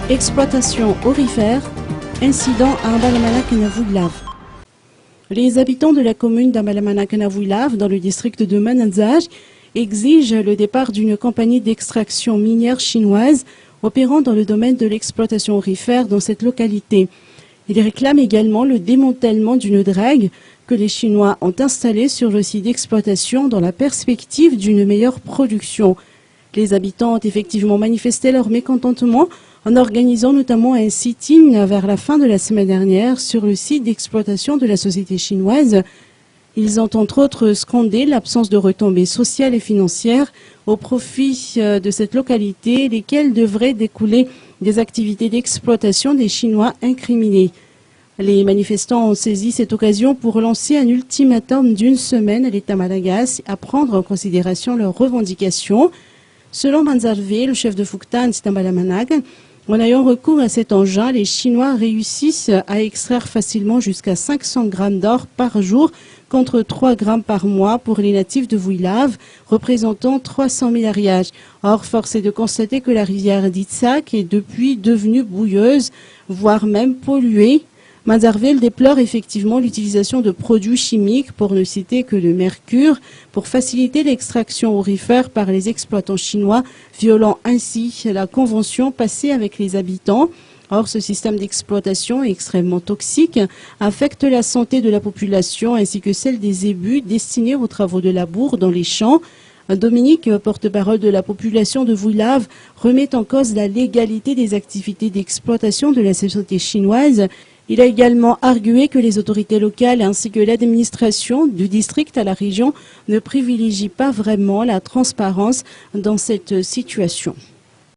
Exploitation aurifère, incident à Ambalamana-Kenavoulav. Les habitants de la commune d'Ambalamana-Kenavoulav, dans le district de Mananzaj, exigent le départ d'une compagnie d'extraction minière chinoise opérant dans le domaine de l'exploitation aurifère dans cette localité. Ils réclament également le démantèlement d'une drague que les Chinois ont installée sur le site d'exploitation dans la perspective d'une meilleure production. Les habitants ont effectivement manifesté leur mécontentement en organisant notamment un sit-in vers la fin de la semaine dernière sur le site d'exploitation de la société chinoise. Ils ont entre autres scandé l'absence de retombées sociales et financières au profit de cette localité, lesquelles devraient découler des activités d'exploitation des Chinois incriminés. Les manifestants ont saisi cette occasion pour lancer un ultimatum d'une semaine à l'État malagasy à prendre en considération leurs revendications. Selon Manzarvé, le chef de Fuktan Stambalamanak, en ayant recours à cet engin, les Chinois réussissent à extraire facilement jusqu'à 500 grammes d'or par jour contre 3 grammes par mois pour les natifs de Vuilav, représentant 300 000 ariages. Or, force est de constater que la rivière d'Itsak est depuis devenue bouilleuse, voire même polluée. Manzarvel déplore effectivement l'utilisation de produits chimiques, pour ne citer que le mercure, pour faciliter l'extraction aurifère par les exploitants chinois, violant ainsi la convention passée avec les habitants. Or, ce système d'exploitation est extrêmement toxique, affecte la santé de la population ainsi que celle des ébus destinés aux travaux de labour dans les champs. Dominique, porte-parole de la population de Vuilav, remet en cause la légalité des activités d'exploitation de la société chinoise. Il a également argué que les autorités locales ainsi que l'administration du district à la région ne privilégient pas vraiment la transparence dans cette situation.